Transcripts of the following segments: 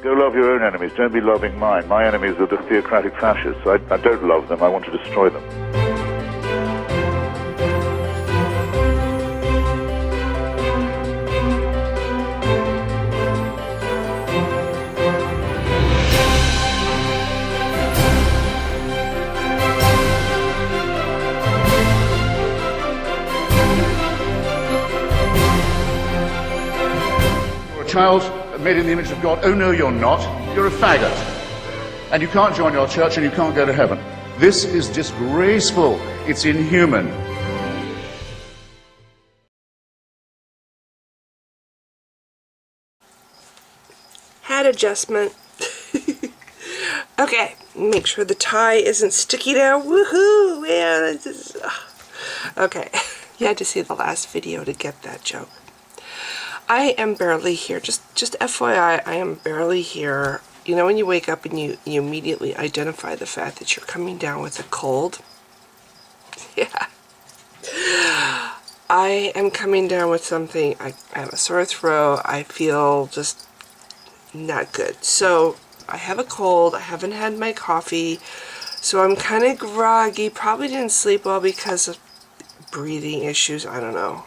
Go love your own enemies. Don't be loving mine. My enemies are the theocratic fascists. I don't love them. I want to destroy them. You're a child made in the image of God. Oh no, you're not. You're a faggot. And you can't join your church and you can't go to heaven. This is disgraceful. It's inhuman. Head adjustment. Okay, make sure the tie isn't sticky down. Woohoo! Yeah, this is, okay, you had to see the last video to get that joke. I am barely here. Just FYI, I am barely here. You know when you wake up and you immediately identify the fact that you're coming down with a cold? Yeah. I am coming down with something. I have a sore throat. I feel just not good. So I have a cold. I haven't had my coffee. So I'm kind of groggy. Probably didn't sleep well because of breathing issues. I don't know.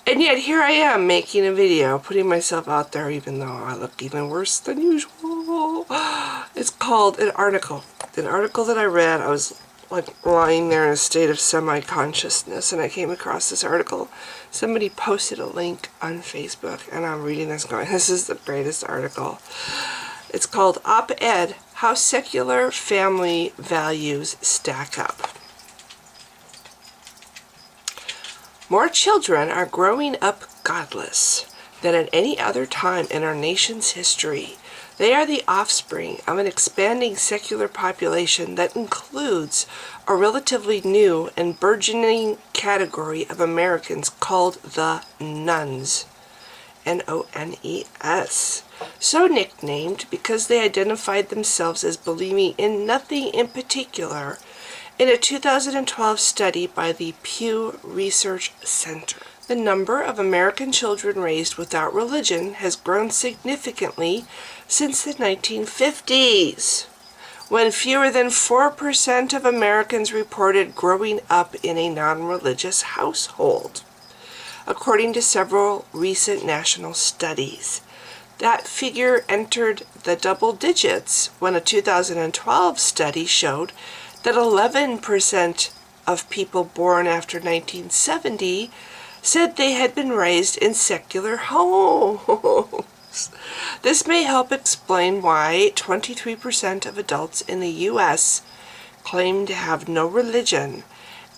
And yet here I am making a video, putting myself out there even though I look even worse than usual. It's called an article. An article that I read. I was like lying there in a state of semi-consciousness and I came across this article. Somebody posted a link on Facebook and I'm reading this going, this is the greatest article. It's called Op-Ed, How Secular Family Values Stack Up. More children are growing up godless than at any other time in our nation's history. They are the offspring of an expanding secular population that includes a relatively new and burgeoning category of Americans called the nuns. N-O-N-E-S. So nicknamed because they identified themselves as believing in nothing in particular in a 2012 study by the Pew Research Center. The number of American children raised without religion has grown significantly since the 1950s, when fewer than 4% of Americans reported growing up in a non-religious household, according to several recent national studies. That figure entered the double digits when a 2012 study showed that 11% of people born after 1970 said they had been raised in secular homes. This may help explain why 23% of adults in the U.S. claim to have no religion,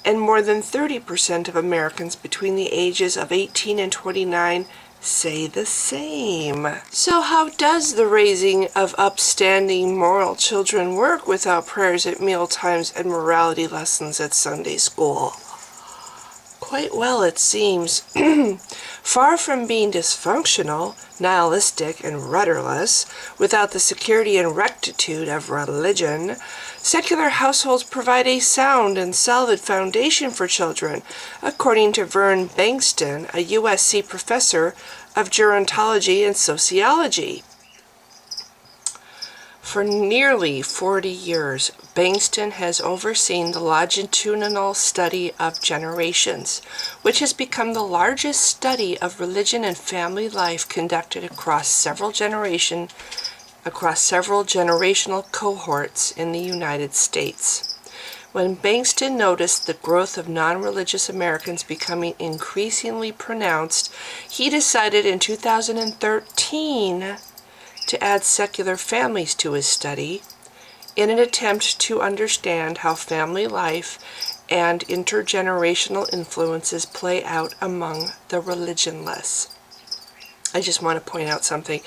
and more than 30% of Americans between the ages of 18 and 29 say the same. So how does the raising of upstanding moral children work without prayers at meal times and morality lessons at Sunday school? Quite well, it seems. Far from being dysfunctional, nihilistic, and rudderless, without the security and rectitude of religion, secular households provide a sound and solid foundation for children, according to Vern Bankston, a USC professor of gerontology and sociology. For nearly 40 years, Bankston has overseen the longitudinal study of generations, which has become the largest study of religion and family life conducted across several generational cohorts in the United States. When Bankston noticed the growth of non-religious Americans becoming increasingly pronounced, he decided in 2013 to add secular families to his study in an attempt to understand how family life and intergenerational influences play out among the religionless. I just want to point out something.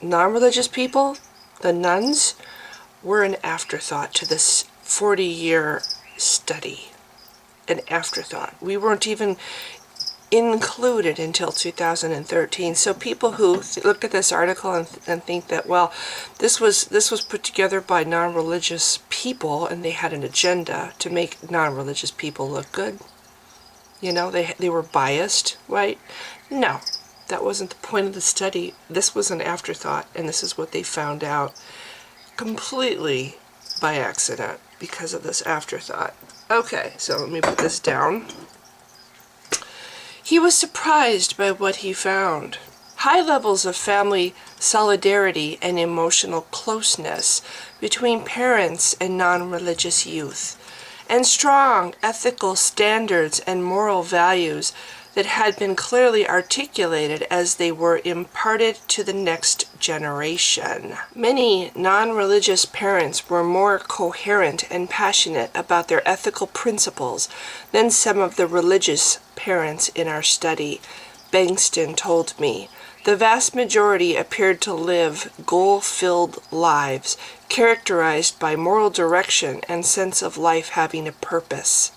Non-religious people, the nuns, were an afterthought to this 40-year study. An afterthought. We weren't even included until 2013. So people who look at this article and think that, well, this was put together by non-religious people and they had an agenda to make non-religious people look good. You know, they were biased, right? No. That wasn't the point of the study. This was an afterthought, and this is what they found out completely by accident because of this afterthought. Okay, so let me put this down. He was surprised by what he found. High levels of family solidarity and emotional closeness between parents and non-religious youth, and strong ethical standards and moral values that had been clearly articulated as they were imparted to the next generation. Many non-religious parents were more coherent and passionate about their ethical principles than some of the religious parents in our study, Bengston told me. The vast majority appeared to live goal-filled lives, characterized by moral direction and sense of life having a purpose.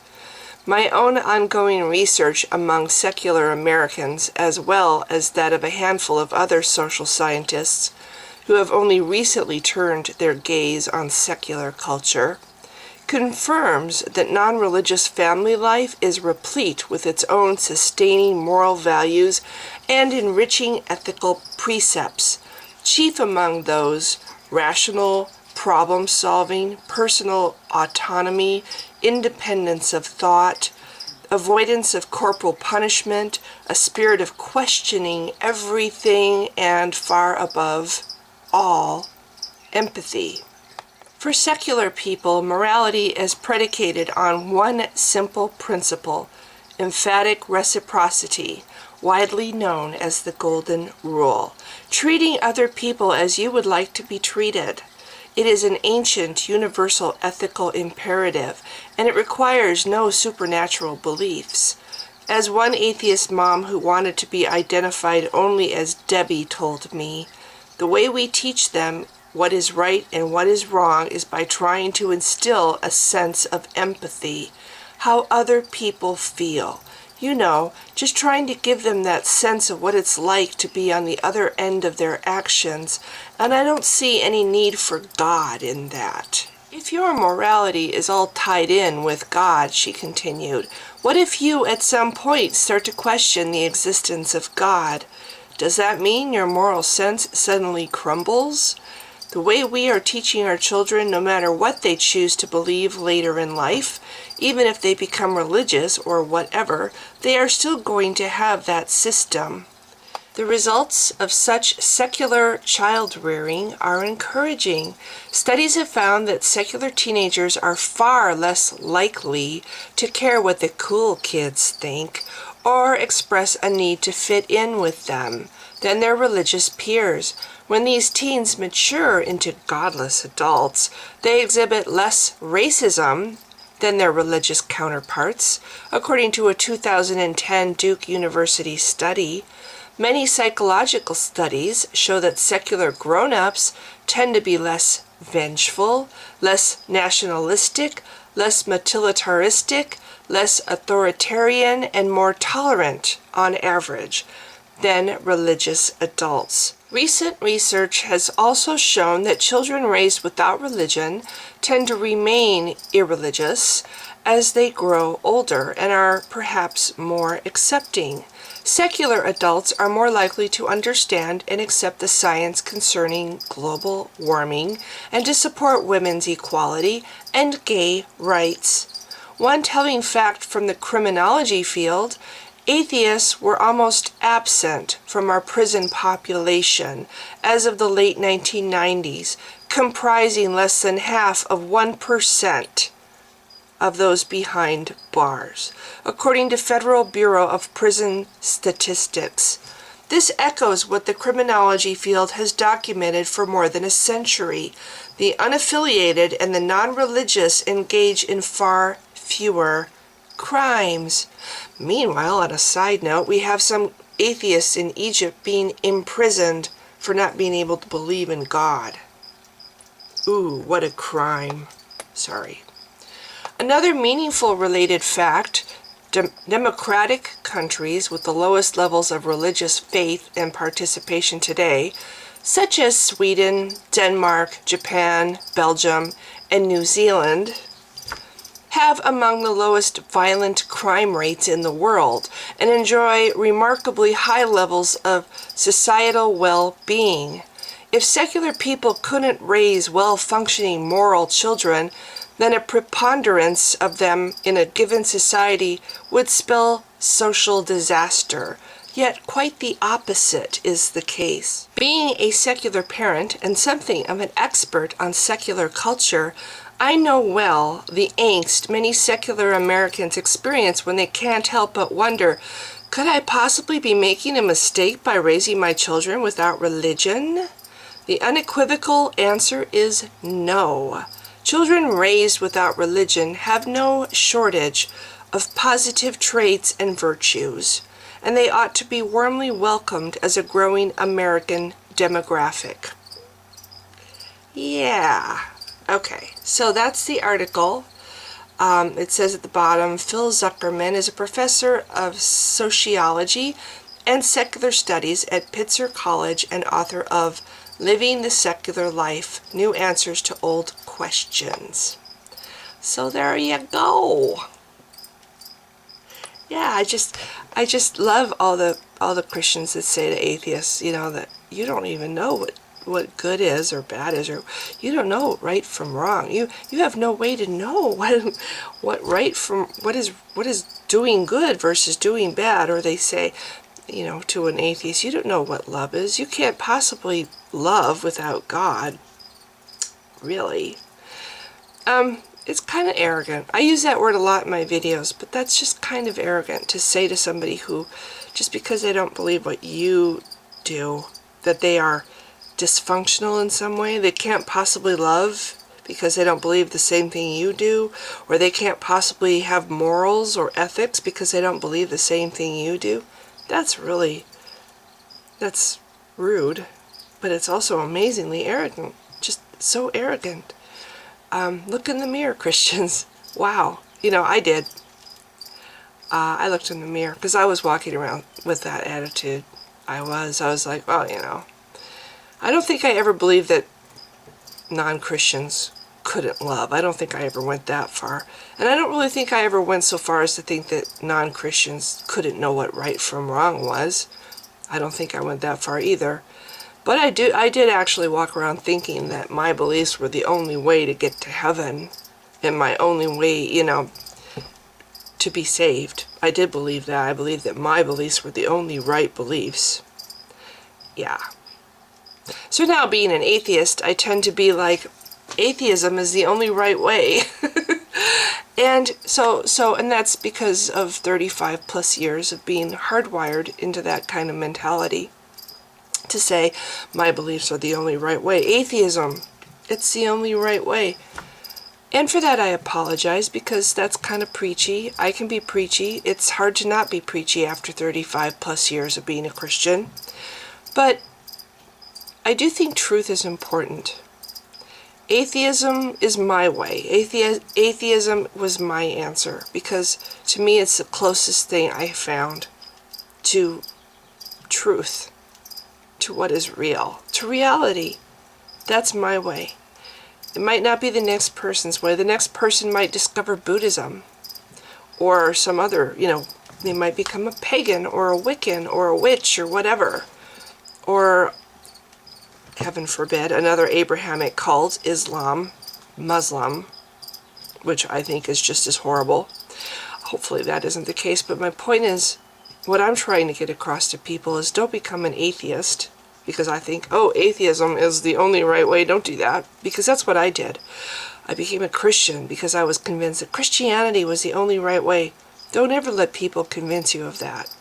My own ongoing research among secular Americans, as well as that of a handful of other social scientists who have only recently turned their gaze on secular culture, confirms that non-religious family life is replete with its own sustaining moral values and enriching ethical precepts, chief among those rational problem-solving, personal autonomy, independence of thought, avoidance of corporal punishment, a spirit of questioning everything, and far above all, empathy. For secular people, morality is predicated on one simple principle, emphatic reciprocity, widely known as the Golden Rule, treating other people as you would like to be treated. It is an ancient, universal ethical imperative, and it requires no supernatural beliefs. As one atheist mom who wanted to be identified only as Debbie told me, the way we teach them what is right and what is wrong is by trying to instill a sense of empathy, how other people feel. You know, just trying to give them that sense of what it's like to be on the other end of their actions, and I don't see any need for God in that. If your morality is all tied in with God, she continued, what if you at some point start to question the existence of God? Does that mean your moral sense suddenly crumbles? The way we are teaching our children, no matter what they choose to believe later in life, even if they become religious or whatever, they are still going to have that system. The results of such secular child rearing are encouraging. Studies have found that secular teenagers are far less likely to care what the cool kids think or express a need to fit in with them than their religious peers. When these teens mature into godless adults, they exhibit less racism than their religious counterparts, according to a 2010 Duke University study. Many psychological studies show that secular grown-ups tend to be less vengeful, less nationalistic, less militaristic, less authoritarian, and more tolerant on average than religious adults. Recent research has also shown that children raised without religion tend to remain irreligious as they grow older and are perhaps more accepting. Secular adults are more likely to understand and accept the science concerning global warming and to support women's equality and gay rights. One telling fact from the criminology field: atheists were almost absent from our prison population as of the late 1990s, comprising less than half of 1% of those behind bars, according to Federal Bureau of Prison Statistics. This echoes what the criminology field has documented for more than a century. The unaffiliated and the non-religious engage in far fewer crimes. Meanwhile, on a side note, we have some atheists in Egypt being imprisoned for not being able to believe in God. Ooh, what a crime. Sorry. Another meaningful related fact: democratic countries with the lowest levels of religious faith and participation today, such as Sweden, Denmark, Japan, Belgium, and New Zealand, have among the lowest violent crime rates in the world and enjoy remarkably high levels of societal well-being. If secular people couldn't raise well-functioning moral children, then a preponderance of them in a given society would spell social disaster. Yet quite the opposite is the case. Being a secular parent and something of an expert on secular culture, I know well the angst many secular Americans experience when they can't help but wonder, could I possibly be making a mistake by raising my children without religion? The unequivocal answer is no. Children raised without religion have no shortage of positive traits and virtues, and they ought to be warmly welcomed as a growing American demographic. Yeah. Okay, so that's the article. It says at the bottom, Phil Zuckerman is a professor of sociology and secular studies at Pitzer College and author of Living the Secular Life, New Answers to Old Questions. So there you go. Yeah, I just love all the Christians that say to atheists, that you don't even know what good is or bad is, or you don't know right from wrong. You have no way to know what right from what is doing good versus doing bad. Or they say, to an atheist, you don't know what love is. You can't possibly love without God. Really. It's kind of arrogant. I use that word a lot in my videos, but that's just kind of arrogant to say to somebody who, just because they don't believe what you do, that they are dysfunctional in some way. They can't possibly love because they don't believe the same thing you do, or they can't possibly have morals or ethics because they don't believe the same thing you do. That's rude, but it's also amazingly arrogant. Just so arrogant. Look in the mirror, Christians. Wow. I did. I looked in the mirror because I was walking around with that attitude. I was like, well, I don't think I ever believed that non-Christians couldn't love. I don't think I ever went that far. And I don't really think I ever went so far as to think that non-Christians couldn't know what right from wrong was. I don't think I went that far either. But I did actually walk around thinking that my beliefs were the only way to get to heaven and my only way, to be saved. I did believe that. I believed that my beliefs were the only right beliefs. Yeah. So now, being an atheist, I tend to be like, atheism is the only right way. And and that's because of 35 plus years of being hardwired into that kind of mentality. To say, my beliefs are the only right way. Atheism, it's the only right way. And for that I apologize, because that's kind of preachy. I can be preachy. It's hard to not be preachy after 35 plus years of being a Christian. But I do think truth is important. Atheism is my way. Atheism was my answer, because to me it's the closest thing I found to truth, to what is real, to reality. That's my way. It might not be the next person's way. The next person might discover Buddhism or some other, they might become a pagan or a Wiccan or a witch or whatever. Or, heaven forbid, another Abrahamic cult, Islam, Muslim, which I think is just as horrible. Hopefully that isn't the case, but my point is, what I'm trying to get across to people is, don't become an atheist because I think, atheism is the only right way. Don't do that, because that's what I did. I became a Christian because I was convinced that Christianity was the only right way. Don't ever let people convince you of that.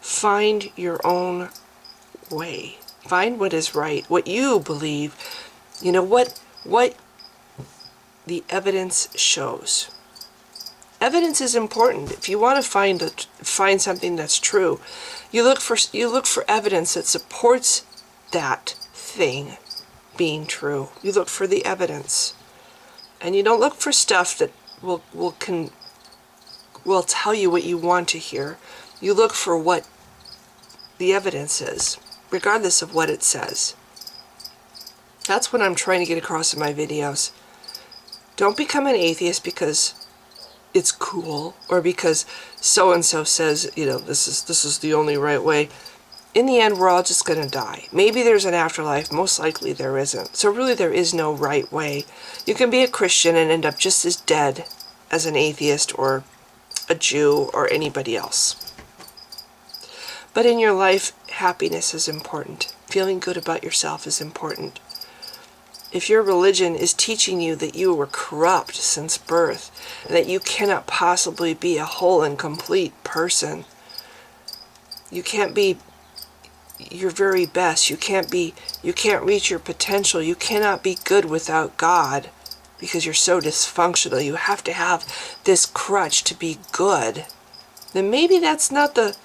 Find your own way. Find what is right, what you believe, what the evidence shows. Evidence is important. If you want to find something that's true, you look for evidence that supports that thing being true. You look for the evidence, and you don't look for stuff that will tell you what you want to hear. You look for what the evidence is, regardless of what it says. That's what I'm trying to get across in my videos. Don't become an atheist because it's cool, or because so-and-so says, this is the only right way. In the end, we're all just going to die. Maybe there's an afterlife. Most likely there isn't. So really there is no right way. You can be a Christian and end up just as dead as an atheist or a Jew or anybody else. But in your life, happiness is important. Feeling good about yourself is important. If your religion is teaching you that you were corrupt since birth, and that you cannot possibly be a whole and complete person, you can't be your very best, you can't reach your potential, you cannot be good without God because you're so dysfunctional, you have to have this crutch to be good, then maybe that's not the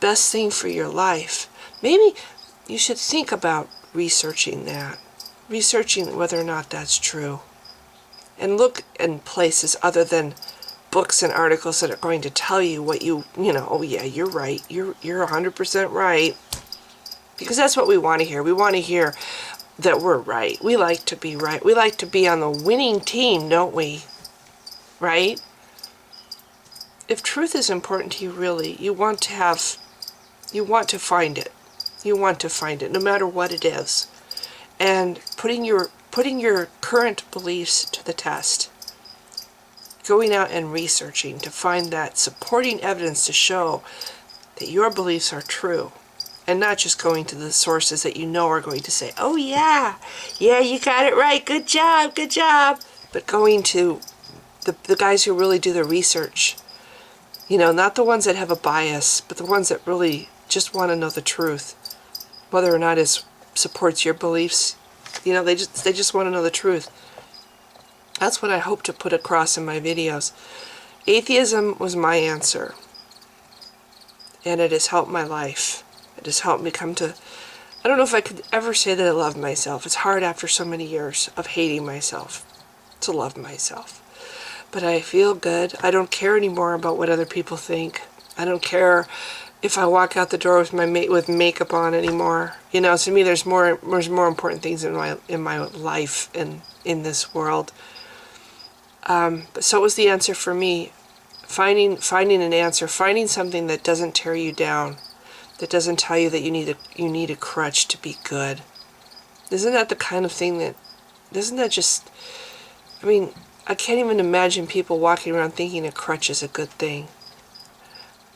best thing for your life. Maybe you should think about researching whether or not that's true. And look in places other than books and articles that are going to tell you what oh yeah, you're right, you're 100% right. Because that's what we want to hear. We want to hear that we're right. We like to be right. We like to be on the winning team, don't we? Right? If truth is important to you, really, you want to find it. You want to find it, no matter what it is. And putting your current beliefs to the test. Going out and researching to find that supporting evidence to show that your beliefs are true. And not just going to the sources that you know are going to say, oh yeah, you got it right, good job. But going to the guys who really do the research. Not the ones that have a bias, but the ones that really just want to know the truth. Whether or not it supports your beliefs. They just want to know the truth. That's what I hope to put across in my videos. Atheism was my answer. And it has helped my life. It has helped me come to... I don't know if I could ever say that I love myself. It's hard after so many years of hating myself to love myself. But I feel good. I don't care anymore about what other people think. I don't care if I walk out the door with makeup on anymore. To me there's more important things in my life and in this world. But so it was the answer for me. Finding an answer, finding something that doesn't tear you down, that doesn't tell you that you need a crutch to be good. Isn't that the kind of thing isn't that just, I can't even imagine people walking around thinking a crutch is a good thing.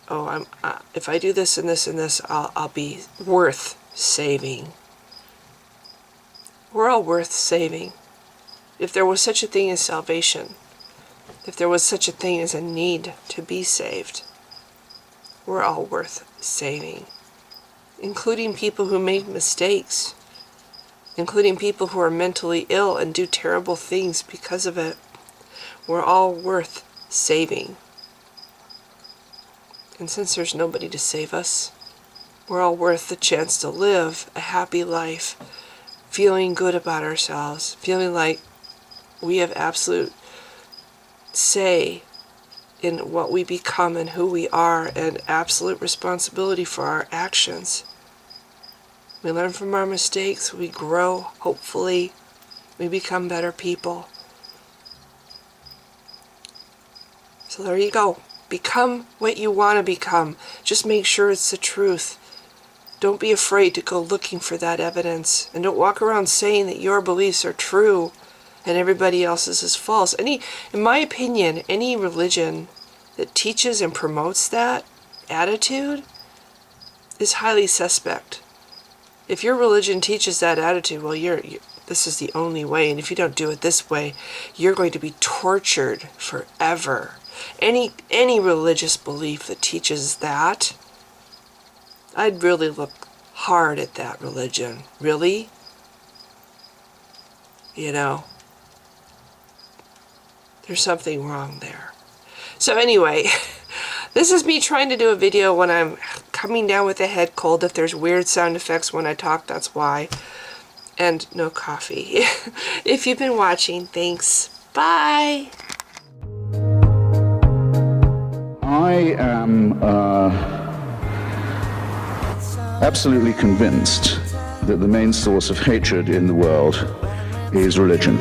Oh, if I do this and this and this, I'll be worth saving. We're all worth saving. If there was such a thing as salvation, if there was such a thing as a need to be saved, we're all worth saving. Including people who make mistakes. Including people who are mentally ill and do terrible things because of it. We're all worth saving. And since there's nobody to save us, we're all worth the chance to live a happy life, feeling good about ourselves, feeling like we have absolute say in what we become and who we are, and absolute responsibility for our actions. We learn from our mistakes, we grow, hopefully, we become better people. So there you go. Become what you want to become. Just make sure it's the truth. Don't be afraid to go looking for that evidence. And don't walk around saying that your beliefs are true and everybody else's is false. In my opinion, any religion that teaches and promotes that attitude is highly suspect. If your religion teaches that attitude, well, this is the only way, and if you don't do it this way, you're going to be tortured forever. Any religious belief that teaches that, I'd really look hard at that religion. Really? There's something wrong there. So anyway, this is me trying to do a video when I'm coming down with a head cold. If there's weird sound effects when I talk, that's why. And no coffee. If you've been watching, thanks. Bye. I am absolutely convinced that the main source of hatred in the world is religion.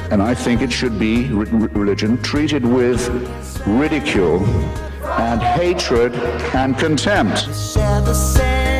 And I think it should be, religion, treated with ridicule and hatred and contempt. Share the same